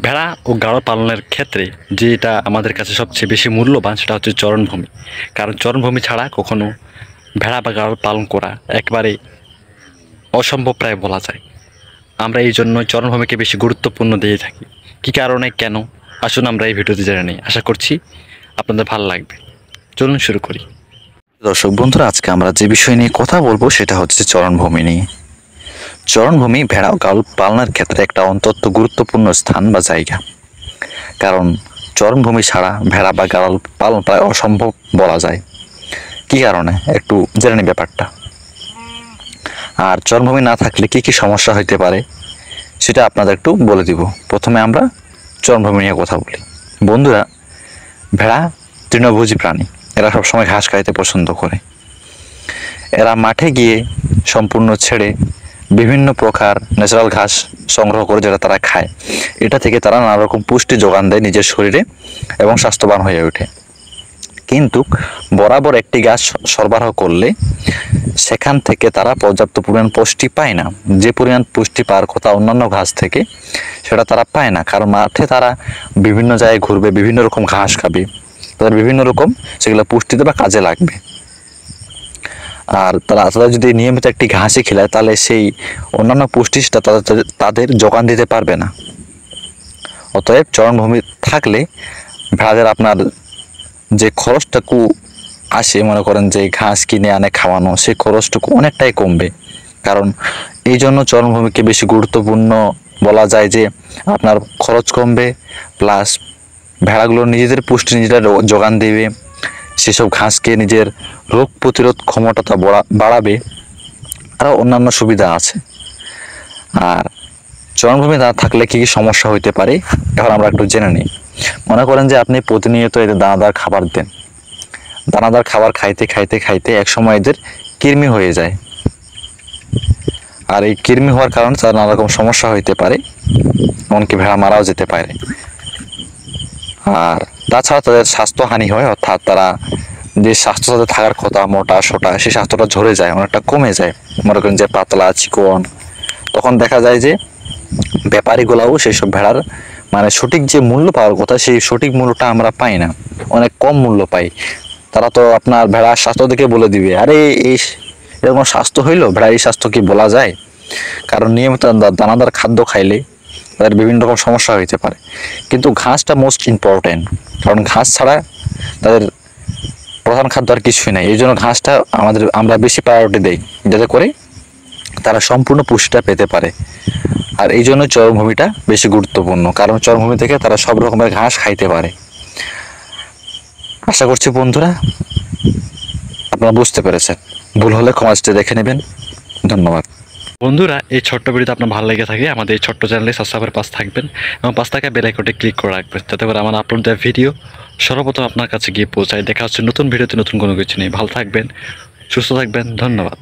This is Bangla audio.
ভেড়া ও গাড়ল পালনের ক্ষেত্রে যেটা আমাদের কাছে সবচেয়ে বেশি মূল্যবান সেটা হচ্ছে চারণভূমি। কারণ চারণভূমি ছাড়া কখনো ভেড়া বা গাড়ল পালন করা একেবারে অসম্ভব প্রায় বলা যায়। আমরা এই জন্য চারণভূমিকে বেশি গুরুত্বপূর্ণ দিয়ে থাকি। কী কারণে, কেন, আসুন আমরা এই ভিডিওতে জেনে নিই। আশা করছি আপনাদের ভালো লাগবে। চলুন শুরু করি। দর্শক বন্ধুরা, আজকে আমরা যে বিষয় নিয়ে কথা বলবো সেটা হচ্ছে চারণভূমি নিয়ে। চারণভূমি ভেড়া ও গাড়ল পালনের ক্ষেত্রে একটা অত্যন্ত গুরুত্বপূর্ণ স্থান বা জায়গা। কারণ চারণভূমি ছাড়া ভেড়া বা গাড়ল পালন প্রায় অসম্ভব বলা যায়। কী কারণে একটু জেনে নিই ব্যাপারটা। আর চারণভূমি না থাকলে কি কি সমস্যা হইতে পারে সেটা আপনাদের একটু বলে দিব। প্রথমে আমরা চারণভূমি নিয়ে কথা বলি। বন্ধুরা, ভেড়া তৃণভোজী প্রাণী। এরা সবসময় ঘাস খাইতে পছন্দ করে। এরা মাঠে গিয়ে সম্পূর্ণ ছেড়ে বিভিন্ন প্রকার ন্যাচারাল ঘাস সংগ্রহ করে যেটা তারা খায়। এটা থেকে তারা নানা রকম পুষ্টি যোগান দেয় নিজের শরীরে এবং স্বাস্থ্যবান হয়ে ওঠে। কিন্তু বরাবর একটি ঘাস সরবরাহ করলে সেখান থেকে তারা পর্যাপ্ত পরিমাণ পুষ্টি পায় না। যে পরিমাণ পুষ্টি পাওয়ার কথা অন্যান্য ঘাস থেকে সেটা তারা পায় না। কারণ মাঠে তারা বিভিন্ন জায়গায় ঘুরবে, বিভিন্ন রকম ঘাস খাবে, তাদের বিভিন্ন রকম সেগুলো পুষ্টিতে বা কাজে লাগবে। আর তারা যদি নিয়মিত একটি ঘাসই খেলায় তাহলে সেই অন্যান্য পুষ্টিটা তাদের যোগান দিতে পারবে না। অতএব চারণভূমি থাকলে ভেড়াদের আপনার যে খরচটুকু আসে, মনে করেন যে ঘাস কিনে আনে খাওয়ানো, সেই খরচটুকু অনেকটাই কমবে। কারণ এই জন্য চারণভূমিকে বেশি গুরুত্বপূর্ণ বলা যায় যে আপনার খরচ কমবে, প্লাস ভেড়াগুলো নিজেদের পুষ্টি নিজেরা যোগান দেবে, সেসব ঘাসকে নিজের রোগ প্রতিরোধ ক্ষমতাটা বাড়াবে, আরও অন্যান্য সুবিধা আছে। আর চারণভূমি না থাকলে কী কী সমস্যা হইতে পারে এখন আমরা একটু জেনে নিই। মনে করেন যে আপনি প্রতিনিয়ত এদের দানাদার খাবার দেন। দানাদার খাবার খাইতে খাইতে খাইতে একসময় এদের কৃমি হয়ে যায়। আর এই কৃমি হওয়ার কারণে তার নানা রকম সমস্যা হইতে পারে, এমনকি ভেড়া মারাও যেতে পারে। আর তাছাড়া তাদের স্বাস্থ্যহানি হয়, অর্থাৎ তারা যে স্বাস্থ্য তাদের থাকার কথা মোটা সোটা, সেই স্বাস্থ্যটা ঝরে যায়, অনেকটা কমে যায়। মনে করেন যে পাতলা চিকন, তখন দেখা যায় যে ব্যাপারীগুলাও সেই সব ভেড়ার মানে সঠিক যে মূল্য পাওয়ার কথা সেই সঠিক মূল্যটা আমরা পাই না, অনেক কম মূল্য পাই। তারা তো আপনার ভেড়ার স্বাস্থ্য দেখে বলে দিবে, আরে এই এরকম স্বাস্থ্য হইলো, ভেড়ার এই স্বাস্থ্য কি বলা যায়? কারণ নিয়মিত দানাদার খাদ্য খাইলে তাদের বিভিন্ন রকম সমস্যা হইতে পারে। কিন্তু ঘাসটা মোস্ট ইম্পর্টেন্ট, কারণ ঘাস ছাড়া তাদের প্রধান খাদ্য আর কিছুই নাই। এই জন্য ঘাসটা আমরা বেশি প্রায়োরিটি দেই, যাতে করে তারা সম্পূর্ণ পুষ্টিটা পেতে পারে। আর এই জন্য চারণভূমিটা বেশি গুরুত্বপূর্ণ, কারণ চারণভূমি থেকে তারা সব রকমের ঘাস খাইতে পারে। আশা করছি বন্ধুরা আপনারা বুঝতে পেরেছেন। ভুল হলে কমেন্টে দেখে নেবেন। ধন্যবাদ। বন্ধুরা, এই ছোট্ট ভিডিওতে আপনার ভালো লেগে থাকে আমাদের এই ছোট্ট চ্যানেলে সাবস্ক্রাইবের পাশে থাকবেন এবং পাশ থাকা বেল আইকনটি ক্লিক করে রাখবেন, যাতে করে আমার আপলোড দেওয়া ভিডিও সর্বপ্রথম আপনার কাছে গিয়ে পৌঁছায়। দেখা হচ্ছে নতুন ভিডিওতে নতুন কোনো কিছু নেই। ভালো থাকবেন, সুস্থ থাকবেন। ধন্যবাদ।